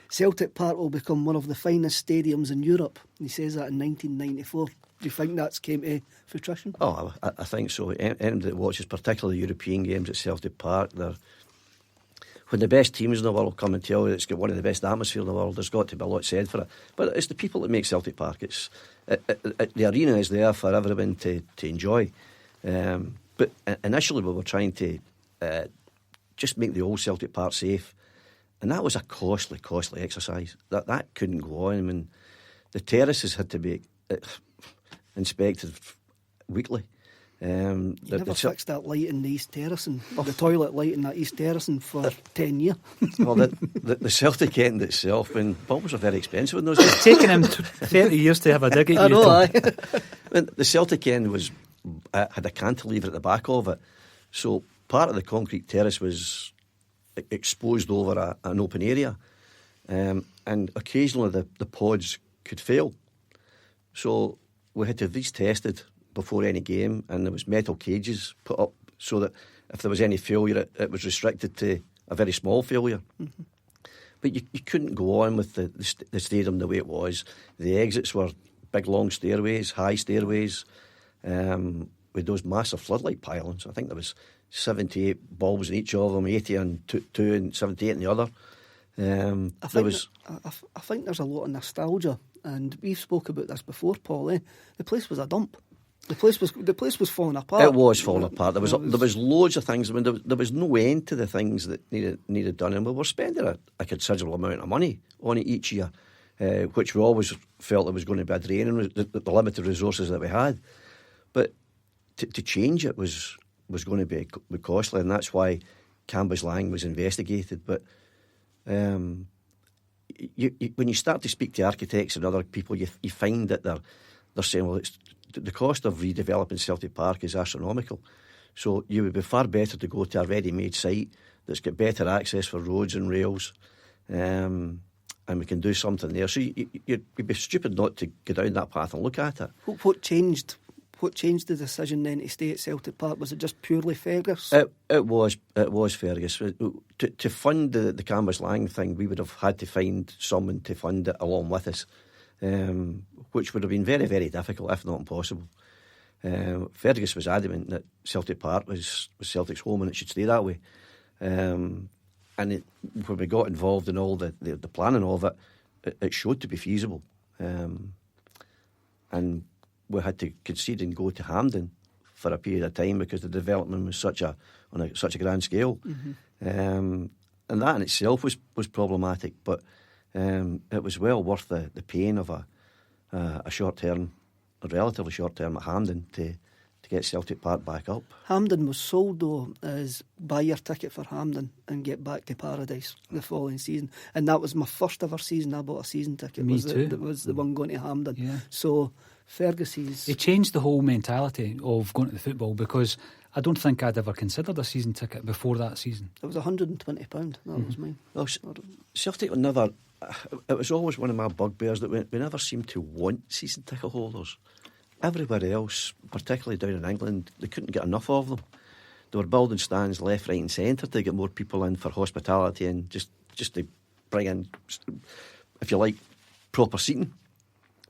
Celtic Park will become one of the finest stadiums in Europe. He says that in 1994. Do you think that's came to fruition? Oh, I think so. Anybody that watches, particularly European games at Celtic Park, when the best teams in the world come and tell you it's got one of the best atmosphere in the world, there's got to be a lot said for it. But it's the people that make Celtic Park. The arena is there for everyone to enjoy. But initially we were trying to just make the old Celtic Park safe. And that was a costly exercise. That couldn't go on. I mean, the terraces had to be inspected weekly. You never fixed that light in the East Terracing, the toilet light in that East Terracing for 10 years. Well, the Celtic end itself, and bulbs are very expensive in those days. It's taken him 30 years to have a dig at you. I know, aye. The Celtic end had a cantilever at the back of it, so part of the concrete terrace was exposed over an open area, and occasionally the pods could fail. So we had to have these tested before any game, and there was metal cages put up so that if there was any failure, it was restricted to a very small failure. Mm-hmm. But you couldn't go on with the stadium the way it was. The exits were big long stairways, high stairways, with those massive floodlight pylons. I think there was 78 bulbs in each of them, 80 on two and 78 in the other. I think there's a lot of nostalgia, and we've spoke about this before, Paul. The place was a dump. The place was falling apart. It was falling apart. There was loads of things. I mean, there was no end to the things that needed done, and we were spending a considerable amount of money on it each year, which we always felt it was going to be a drain on the limited resources that we had. But to change it was going to be costly, and that's why Cambuslang was investigated. But when you start to speak to architects and other people, you find that they're saying, well, the cost of redeveloping Celtic Park is astronomical. So you would be far better to go to a ready-made site that's got better access for roads and rails, and we can do something there. So you'd be stupid not to go down that path and look at it. What changed? What changed the decision then to stay at Celtic Park? Was it just purely Fergus? It was Fergus. To fund the Cambuslang thing, we would have had to find someone to fund it along with us, which would have been very, very difficult, if not impossible. Fergus was adamant that Celtic Park was Celtic's home and it should stay that way. And when we got involved in all the planning of it, it showed to be feasible. And we had to concede and go to Hampden for a period of time because the development was on such a grand scale. Mm-hmm. And that in itself was problematic, but it was well worth the pain of a relatively short term at Hampden to get Celtic Park back up. Hampden was sold though as buy your ticket for Hampden and get back to paradise the following season, and that was my first ever season I bought a season ticket. Me too. That was the one going to Hampden. Yeah. So Fergus's... It changed the whole mentality of going to the football, because I don't think I'd ever considered a season ticket before that season. It was £120, that was mine. Well, Celtic were never... It was always one of my bugbears that we never seemed to want season ticket holders. Everywhere else, particularly down in England, they couldn't get enough of them. They were building stands left, right and centre to get more people in for hospitality and just to bring in, if you like, proper seating.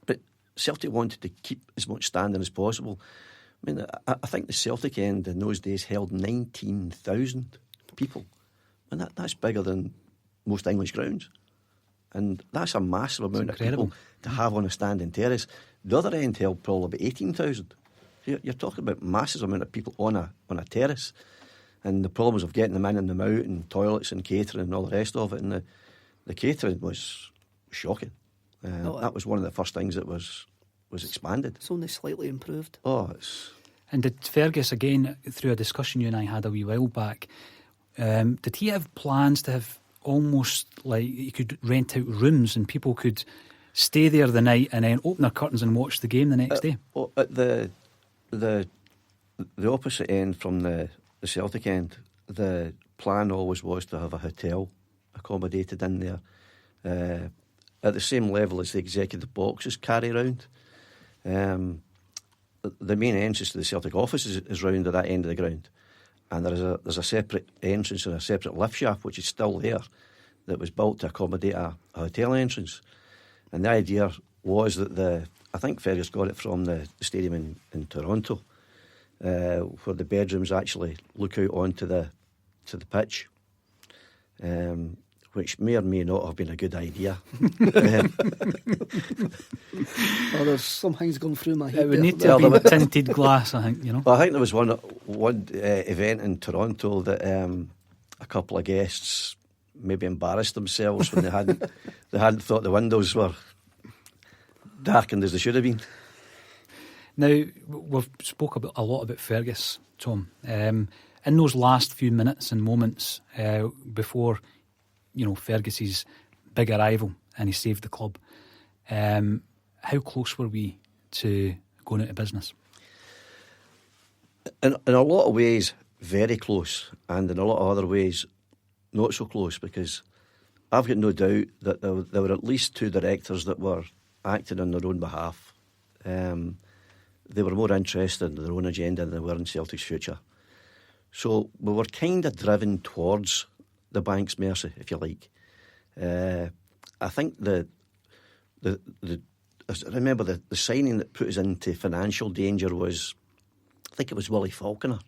But Celtic wanted to keep as much standing as possible. I mean, I think the Celtic end in those days held 19,000 people. And that's bigger than most English grounds. And that's a massive amount of people to have on a standing terrace. The other end held probably about 18,000. You're talking about massive amount of people on a terrace. And the problems of getting them in and them out, and toilets and catering and all the rest of it. And the catering was shocking. That was one of the first things that was expanded. It's only slightly improved. Oh, it's... And did Fergus, again, through a discussion you and I had a wee while back, did he have plans to have almost like you could rent out rooms and people could stay there the night and then open their curtains and watch the game the next day? At the opposite end from the Celtic end, the plan always was to have a hotel accommodated in there at the same level as the executive boxes carry around. The main entrance to the Celtic office is round at that end of the ground, and there's a separate entrance and a separate lift shaft which is still there that was built to accommodate a hotel entrance. And the idea was that I think Fergus got it from the stadium in Toronto, where the bedrooms actually look out onto the pitch, which may or may not have been a good idea. Oh, there's some things going through my head. It would need to be tinted glass, I think, you know. Well, I think there was one event in Toronto that a couple of guests maybe embarrassed themselves when they hadn't thought the windows were darkened as they should have been. Now, we've spoke a lot about Fergus, Tom. In those last few minutes and moments before, you know, Fergus's big arrival and he saved the club, how close were we to going out of business? In a lot of ways, very close, and in a lot of other ways, not so close, because I've got no doubt that there were at least two directors that were acting on their own behalf. They were more interested in their own agenda than they were in Celtic's future. So we were kind of driven towards the bank's mercy, if you like. I think I remember the signing that put us into financial danger was, I think it was Willie Falconer,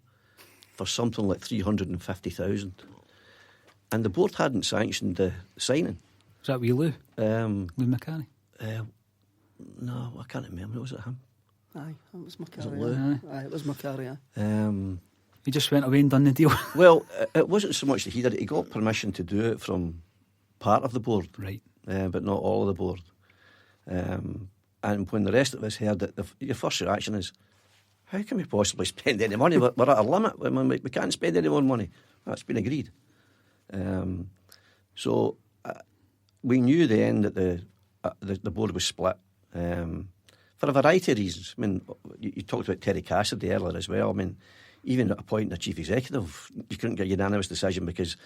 for something like 350,000. And the board hadn't sanctioned the signing. Was that wee Lou? Lou McCann? No, I can't remember. Was it him? Aye, it was Macari. Was it Lou? Aye, it was Macari. He just went away and done the deal. Well, it wasn't so much that he did it. He got permission to do it from part of the board, right? But not all of the board. And when the rest of us heard it, your first reaction is, how can we possibly spend any money? We're at a limit. We can't spend any more money. That's been agreed. So we knew then that the board was split for a variety of reasons. I mean, you talked about Terry Cassidy earlier as well. I mean, even at appointing a chief executive, you couldn't get a unanimous decision because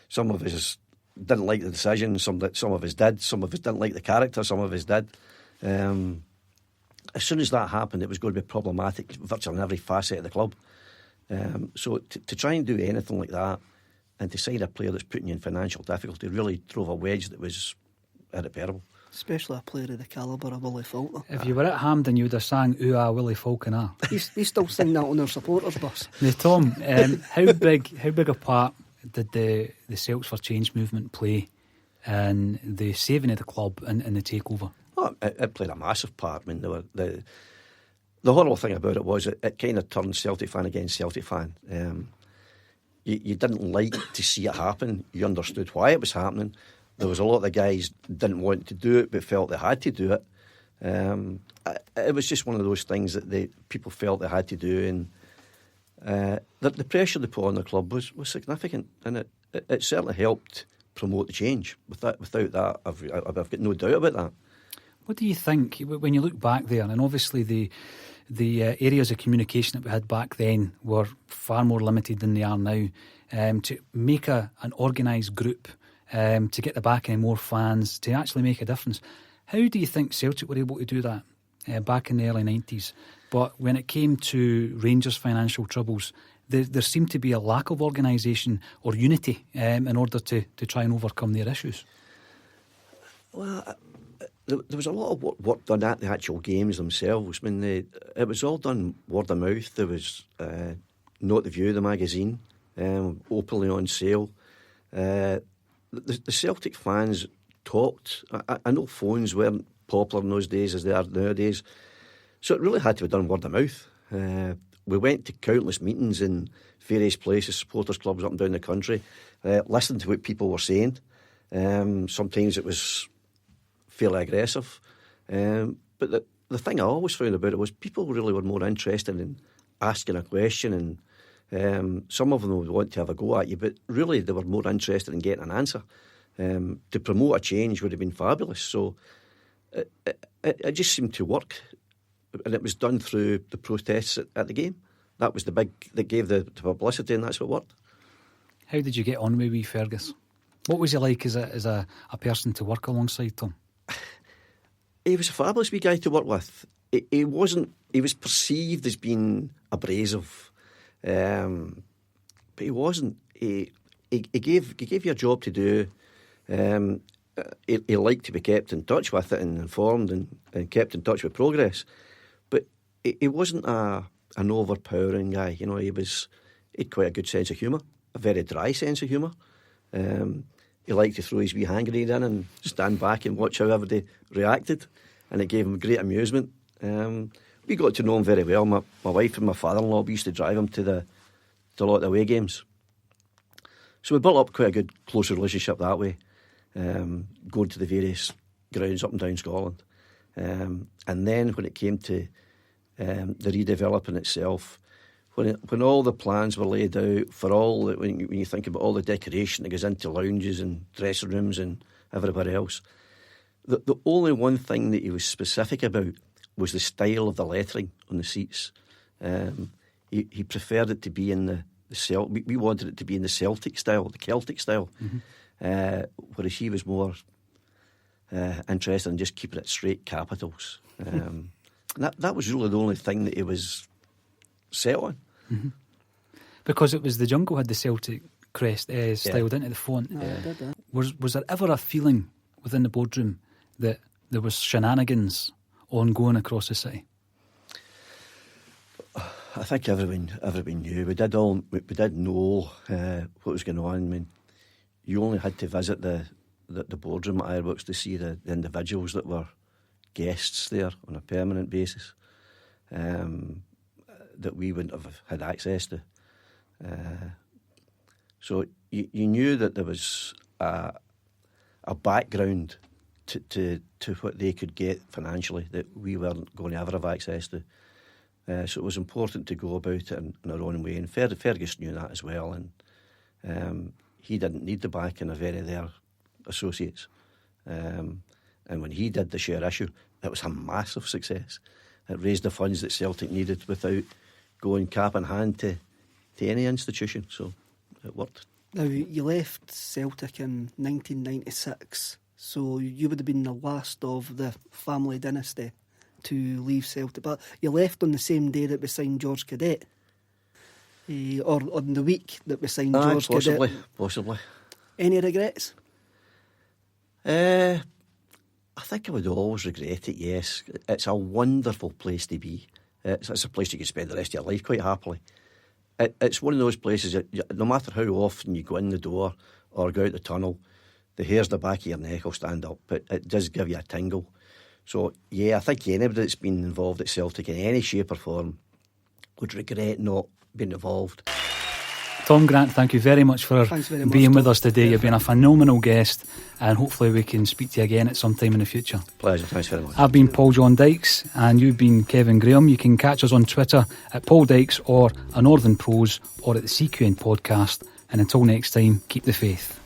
some of us didn't like the decision, some of us did, some of us didn't like the character, some of us did. As soon as that happened, it was going to be problematic virtually in every facet of the club. So to try and do anything like that and to sign a player that's putting you in financial difficulty really drove a wedge that was irreparable. Especially a player of the calibre of Willie Falconer. If you were at Hampden, you would have sang "Ooh Ah Willie Falconer." They still sing that on their supporters bus. Now, Tom, how big a part did the Celts For Change movement play in the saving of the club and the takeover? Oh, it played a massive part. I mean, the horrible thing about it was it kind of turned Celtic fan against Celtic fan. You didn't like to see it happen. You understood why it was happening. There was a lot of guys didn't want to do it but felt they had to do it. It was just one of those things that people felt they had to do, and the pressure they put on the club was significant, and it certainly helped promote the change. Without that, I've got no doubt about that. What do you think when you look back there? And obviously the areas of communication that we had back then were far more limited than they are now. To make an organised group, to get the backing of more fans, to actually make a difference. How do you think Celtic were able to do that back in the early 90s? But when it came to Rangers' financial troubles, there seemed to be a lack of organisation or unity in order to try and overcome their issues. Well, there was a lot of work done at the actual games themselves. I mean, it was all done word of mouth. There was Not the View, the magazine, openly on sale. The Celtic fans talked. I know phones weren't popular in those days as they are nowadays, so it really had to be done word of mouth. We went to countless meetings in various places, supporters clubs up and down the country, listening to what people were saying. Sometimes it was fairly aggressive, but the thing I always found about it was people really were more interested in asking a question, and some of them would want to have a go at you, but really they were more interested in getting an answer. To promote a change would have been fabulous. So it just seemed to work, and it was done through the protests at the game. That was the big that gave the publicity, and that's what worked. How did you get on with wee Fergus? What was he like as a person to work alongside, Tom? He was a fabulous wee guy to work with. He was perceived as being abrasive, but he wasn't. He gave you a job to do. He liked to be kept in touch with it and informed and kept in touch with progress. But he wasn't an overpowering guy. You know, he had quite a good sense of humour, a very dry sense of humour. He liked to throw his wee hand grenade in and stand back and watch how everybody reacted, and it gave him great amusement. We got to know him very well. My wife and my father-in-law, we used to drive him to a lot of the away games. So we built up quite a good, close relationship that way, going to the various grounds up and down Scotland. And then when it came to the redeveloping itself, when all the plans were laid out for all, when you think about all the decoration that goes into lounges and dressing rooms and everywhere else, the only one thing that he was specific about was the style of the lettering on the seats. He preferred it to be in the we wanted it to be in the Celtic style, the Celtic style, whereas he was more interested in just keeping it straight capitals. And that was really the only thing that he was set on. Mm-hmm. Because it was the jungle had the Celtic crest styled into the font. Yeah. Was there ever a feeling within the boardroom that there was shenanigans ongoing across the city? I think everyone knew. We did know what was going on. I mean, you only had to visit the boardroom at Ironworks to see the individuals that were guests there on a permanent basis, that we wouldn't have had access to. So you knew that there was a background to what they could get financially that we weren't going to ever have access to. So it was important to go about it in our own way, and Fergus knew that as well, and he didn't need the backing of any of their associates. And when he did the share issue, it was a massive success. It raised the funds that Celtic needed without going cap in hand to any institution, so it worked. Now, you left Celtic in 1996, so you would have been the last of the family dynasty to leave Celtic, but you left on the same day that we signed George Cadet, or on the week that we signed George Cadet. Possibly. Any regrets? I think I would always regret it, yes. It's a wonderful place to be. It's a place you can spend the rest of your life quite happily. It's one of those places that no matter how often you go in the door or go out the tunnel, the hairs the back of your neck will stand up, but it does give you a tingle. So, yeah, I think anybody that's been involved at Celtic in any shape or form would regret not being involved. Tom Grant, thank you very much for being with us today. Yeah. You've been a phenomenal guest, and hopefully we can speak to you again at some time in the future. Pleasure, thanks very much. I've been Paul John Dykes, and you've been Kevin Graham. You can catch us on Twitter at Paul Dykes or a Northern Pros or at the CQN Podcast. And until next time, keep the faith.